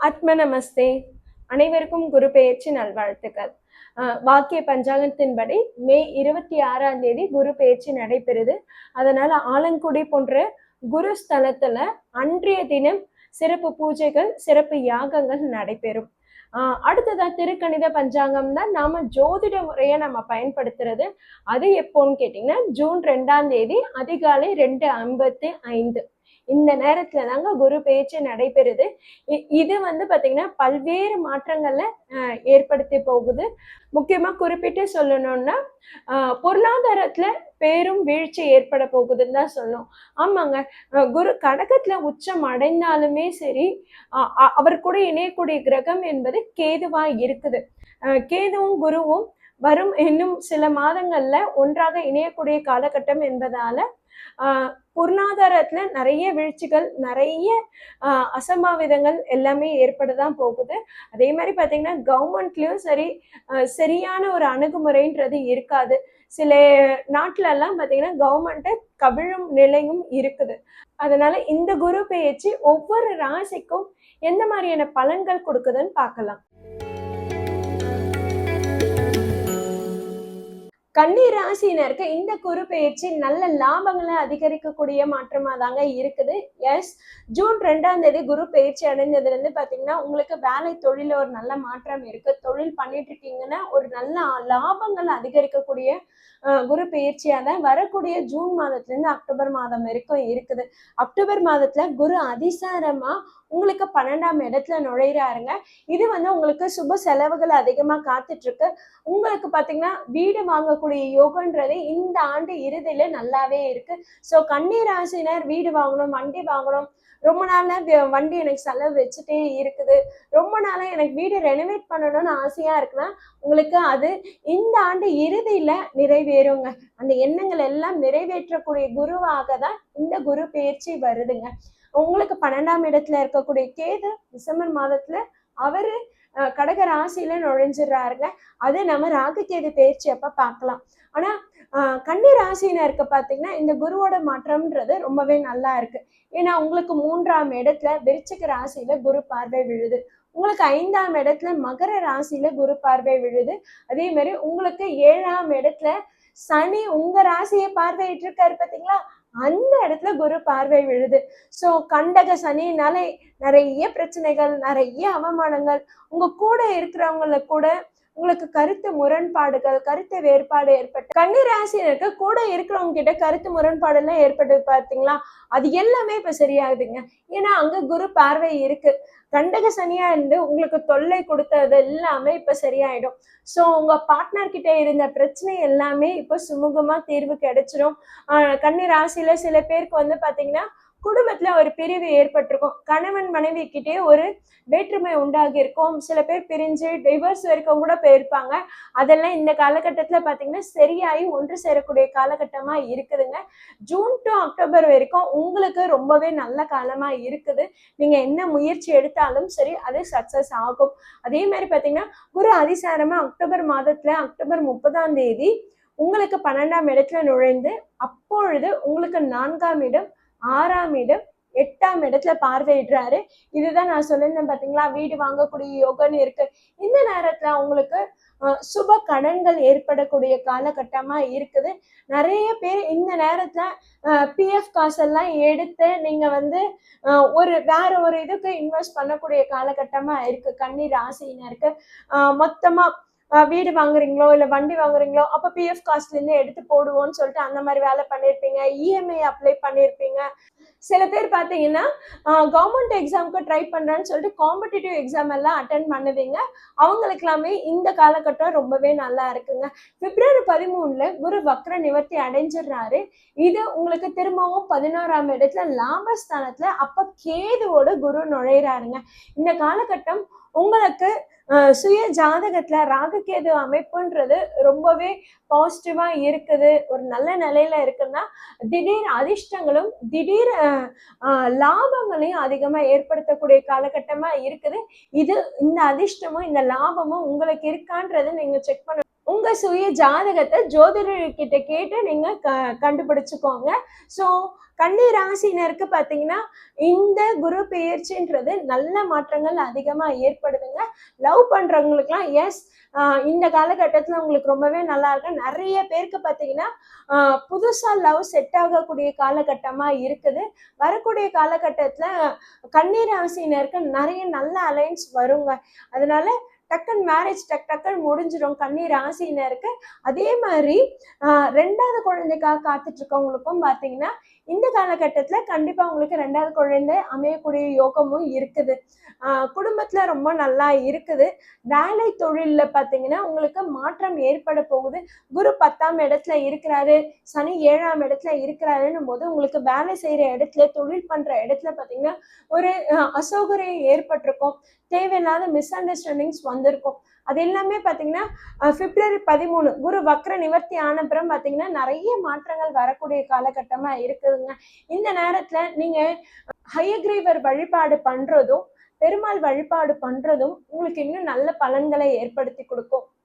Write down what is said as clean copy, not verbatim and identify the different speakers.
Speaker 1: ஆத்ம நமஸ்தே. அனைவருக்கும் குரு பெயர்ச்சி நல்வாழ்த்துக்கள். வாக்கிய பஞ்சாங்கத்தின்படி மே 26ஆம் தேதி குரு பெயர்ச்சி நடைபெறுது. அதனால ஆலங்குடி போன்ற குரு ஸ்தலத்துல அன்றைய தினம் சிறப்பு பூஜைகள், சிறப்பு யாகங்கள் நடைபெறும். அடுத்ததா திருக்கணித பஞ்சாங்கம் தான் நாம ஜோதிட முறையை நம்ம பயன்படுத்துறது. அது எப்போன்னு கேட்டீங்கன்னா ஜூன் 2ஆம் தேதி அதிகாலை 2:55 இந்த நேரத்துல தாங்க குரு பெயர்ச்சி நடைபெறுது. இது பாத்தீங்கன்னா பல்வேறு மாற்றங்கள்ல ஏற்படுத்தி போகுது. முக்கியமா குறிப்பிட்டு சொல்லணும்னா பொருளாதாரத்துல பேரும் வீழ்ச்சி ஏற்பட போகுதுன்னு தான் சொல்லணும். ஆமாங்க, குரு கடகத்துல உச்சம் அடைந்தாலுமே சரி, அவர் கூட இணையக்கூடிய கிரகம் என்பது கேதுவா இருக்குது. கேதுவும் குருவும் வரும் இன்னும் சில மாதங்கள்ல ஒன்றாக இணையக்கூடிய காலகட்டம் என்பதால பொருளாதாரத்துல நிறைய வீழ்ச்சிகள், நிறைய அசம்பாவிதங்கள் எல்லாமே ஏற்படதான் போகுது. அதே மாதிரி பாத்தீங்கன்னா கவர்மெண்ட்லயும் சரி, சரியான ஒரு அணுகுமுறைன்றது இருக்காது. சில நாட்டுல எல்லாம் பாத்தீங்கன்னா கவர்மெண்ட்டை கவிழும் நிலையும் இருக்குது. அதனால இந்த குரு பெயர்ச்சி ஒவ்வொரு ராசிக்கும் எந்த மாதிரியான பலன்கள் கொடுக்குதுன்னு பார்க்கலாம். கன்னி ராசினருக்கு இந்த குரு பெயர்ச்சி நல்ல லாபங்களை அதிகரிக்கக்கூடிய மாற்றமா தாங்க இருக்குது. எஸ், ஜூன் 2ஆம் தேதி குரு பெயர்ச்சி அடைந்ததுல இருந்து பாத்தீங்கன்னா உங்களுக்கு வேலை தொழில ஒரு நல்ல மாற்றம் இருக்கு. தொழில் பண்ணிட்டு இருக்கீங்கன்னா ஒரு நல்ல லாபங்கள் அதிகரிக்கக்கூடிய குரு பெயர்ச்சியா தான் வரக்கூடிய ஜூன் மாதத்துல இருந்து அக்டோபர் மாதம் வரைக்கும் இருக்குது. அக்டோபர் மாதத்துல குரு அதிசாரமா உங்களுக்கு 12ஆம் இடத்துல நுழையிறாருங்க. இது உங்களுக்கு சுப செலவுகள் அதிகமா காத்துட்டு இருக்கு. உங்களுக்கு பாத்தீங்கன்னா வீடு வாங்கக்கூடிய யோகன்றது இந்த ஆண்டு இறுதியில நல்லாவே இருக்கு. சோ கன்னி ராசினர் வீடு வாங்கணும், வண்டி வாங்கணும், ரொம்ப நாளா வண்டி எனக்கு செலவு வச்சுட்டே இருக்குது, ரொம்ப நாளா எனக்கு வீடு ரெனோவேட் பண்ணணும்னு ஆசையா இருக்குன்னா உங்களுக்கு அது இந்த ஆண்டு இறுதியில நிறைவேறுங்க. அந்த எண்ணங்கள் எல்லாம் நிறைவேற்றக்கூடிய குருவாக தான் இந்த குரு பெயர்ச்சி வருதுங்க. உங்களுக்கு 12ஆம் இடத்துல இருக்கக்கூடிய கேது டிசம்பர் மாதத்துல அவரு கடக ராசியில நுழைஞ்சிடறாருங்க. அது நம்ம ராகு கேது பெயர்ச்சி அப்ப பார்க்கலாம். ஆனா கன்னி ராசினருக்கு பாத்தீங்கன்னா இந்த குருவோட மாற்றம்ன்றது ரொம்பவே நல்லா இருக்கு. ஏன்னா உங்களுக்கு 3ஆம் இடத்துல விருச்சிக ராசியில குரு பார்வை விழுது. உங்களுக்கு 5ஆம் இடத்துல மகர ராசியில குரு பார்வை விழுது. அதே மாதிரி உங்களுக்கு 7ஆம் இடத்துல சனி உங்க ராசியை பார்வையிட்டு இருக்காரு பாத்தீங்களா, அந்த இடத்துல குரு பார்வை விழுது. சோ கண்டக சனினால நிறைய பிரச்சனைகள், நிறைய அவமானங்கள், உங்க கூட இருக்கிறவங்கள கூட உங்களுக்கு கருத்து முரண்பாடுகள், கருத்து வேறுபாடு ஏற்பட்டு கன்னி ராசினருக்கு கூட இருக்கிறவங்க கிட்ட கருத்து முரண்பாடு எல்லாம் ஏற்பட்டு பாத்தீங்களா, அது எல்லாமே இப்ப சரியாகுதுங்க. ஏன்னா அங்க குரு பார்வை இருக்கு. கண்டக சனியா இருந்து உங்களுக்கு தொல்லை கொடுத்தது எல்லாமே இப்ப சரியாயிடும். சோ உங்க பார்ட்னர் கிட்ட இருந்த பிரச்சனை எல்லாமே இப்ப சுமூகமா தீர்வு கிடைச்சிடும். கன்னி ராசியில சில பேருக்கு பாத்தீங்கன்னா குடும்பத்துல ஒரு பிரிவு ஏற்பட்டிருக்கும். கணவன் மனைவி கிட்டே ஒரு வேற்றுமை உண்டாகி இருக்கும். சில பேர் பிரிஞ்சு டிவோர்ஸ் வரைக்கும் கூட போயிருப்பாங்க. அதெல்லாம் இந்த காலகட்டத்துல பாத்தீங்கன்னா சரியாயி ஒன்று சேரக்கூடிய காலகட்டமா இருக்குதுங்க. ஜூன் டு அக்டோபர் வரைக்கும் உங்களுக்கு ரொம்பவே நல்ல காலமா இருக்குது. நீங்க என்ன முயற்சி எடுத்தாலும் சரி அது சக்சஸ் ஆகும். அதே மாதிரி பாத்தீங்கன்னா குரு அதிசாரமா அக்டோபர் மாதத்துல அக்டோபர் 30ஆம் தேதி உங்களுக்கு 12ஆம் இடத்துல நுழைந்து அப்பொழுது உங்களுக்கு 4ஆம் இடம், 6ஆம் இடம், 8ஆம் இடத்துல பார்வையிடுறாரு. இதுதான் நான் சொல்லியிருந்தேன் பாத்தீங்களா, வீடு வாங்கக்கூடிய யோகன்னு இருக்கு. இந்த நேரத்துல உங்களுக்கு சுப கடன்கள் ஏற்படக்கூடிய காலகட்டமா இருக்குது. நிறைய பேர் இந்த நேரத்துல பிஎஃப் காசெல்லாம் எடுத்து நீங்க வேற ஒரு இதுக்கு இன்வெஸ்ட் பண்ணக்கூடிய காலகட்டமா இருக்கு. கன்னி ராசினருக்கு மொத்தமா வீடு வாங்குறீங்களோ இல்ல வண்டி வாங்குறீங்களோ அப்ப பிஎஃப் காஸ்ட்ல இருந்து எடுத்து போடுவோம்னு சொல்லிட்டு அந்த மாதிரி வேலை பண்ணிருப்பீங்க. இஎம்ஐ அப்ளை பண்ணிருப்பீங்க. சில பேர் பாத்தீங்கன்னா கவர்மெண்ட் எக்ஸாமுக்கு ட்ரை பண்றேன்னு சொல்லிட்டு காம்படிட்டிவ் எக்ஸாம் எல்லாம் அட்டன் பண்ணுவீங்க. அவங்களுக்கு எல்லாமே இந்த காலகட்டம் ரொம்பவே நல்லா இருக்குங்க. பிப்ரவரி 13 குரு வக்ர நிவர்த்தி அடைஞ்சிடுறாரு. இது உங்களுக்கு திரும்பவும் 11ஆம் இடத்துல லாபஸ்தானத்துல அப்ப கேதுவோட குரு நுழையிறாருங்க. இந்த காலகட்டம் உங்களுக்கு சுய ஜாதகத்துல ராகு கேது அமைப்புன்றது ரொம்பவே பாசிட்டிவா இருக்குது. ஒரு நல்ல நிலையில இருக்குன்னா திடீர் அதிர்ஷ்டங்களும் திடீர் லாபங்களையும் அதிகமா ஏற்படுத்தக்கூடிய காலகட்டமா இருக்குது. இந்த அதிர்ஷ்டமும் இந்த லாபமும் உங்களுக்கு இருக்கான்றது நீங்க செக் பண்ண உங்க சுய ஜாதகத்தை ஜோதிடர்கிட்ட கேட்டு நீங்க கண்டுபிடிச்சுக்கோங்க. ஸோ கன்னி ராசினருக்கு பாத்தீங்கன்னா இந்த குரு பெயர்ச்சின்றது நல்ல மாற்றங்கள் அதிகமா ஏற்படுதுங்க. லவ் பண்றவங்களுக்குலாம் எஸ், இந்த காலகட்டத்துல உங்களுக்கு ரொம்பவே நல்லா இருக்கு. நிறைய பேருக்கு பாத்தீங்கன்னா புதுசா லவ் செட் ஆகக்கூடிய காலகட்டமா இருக்குது. வரக்கூடிய காலகட்டத்துல கன்னி ராசினருக்கு நிறைய நல்ல அலைன்ஸ் வருங்க. அதனால டக்குன்னு மேரேஜ் டக்குன்னு முடிஞ்சிடும் கன்னி ராசினருக்கு. அதே மாதிரி 2வது குழந்தைக்காக காத்துட்டு இருக்கவங்களுக்கும் பாத்தீங்கன்னா இந்த காலகட்டத்துல கண்டிப்பா உங்களுக்கு 2வது குழந்தை அமையக்கூடிய யோகமும் இருக்குது. குடும்பத்துல ரொம்ப நல்லா இருக்குது. வேலை தொழில்ல பாத்தீங்கன்னா உங்களுக்கு மாற்றம் ஏற்பட போகுது. குரு 10ஆம் இடத்துல இருக்கிறாரு, சனி 7ஆம் இடத்துல இருக்கிறாருன்னும் போது உங்களுக்கு வேலை செய்யற இடத்துல, தொழில் பண்ற இடத்துல பாத்தீங்கன்னா ஒரு அசௌகரியம் ஏற்பட்டிருக்கும். தேவையில்லாத மிஸ் அண்டர்ஸ்டாண்டிங்ஸ் வந்திருக்கும். அது எல்லாமே பாத்தீங்கன்னா பிப்ரவரி 13 குரு வக்ர நிவர்த்தி ஆனப்புறம் பாத்தீங்கன்னா நிறைய மாற்றங்கள் வரக்கூடிய காலகட்டமா இருக்குதுங்க. இந்த நேரத்துல நீங்க ஹயக்ரீவர் வழிபாடு பண்றதும், பெருமாள் வழிபாடு பண்றதும் உங்களுக்கு இன்னும் நல்ல பலன்களை ஏற்படுத்தி கொடுக்கும்.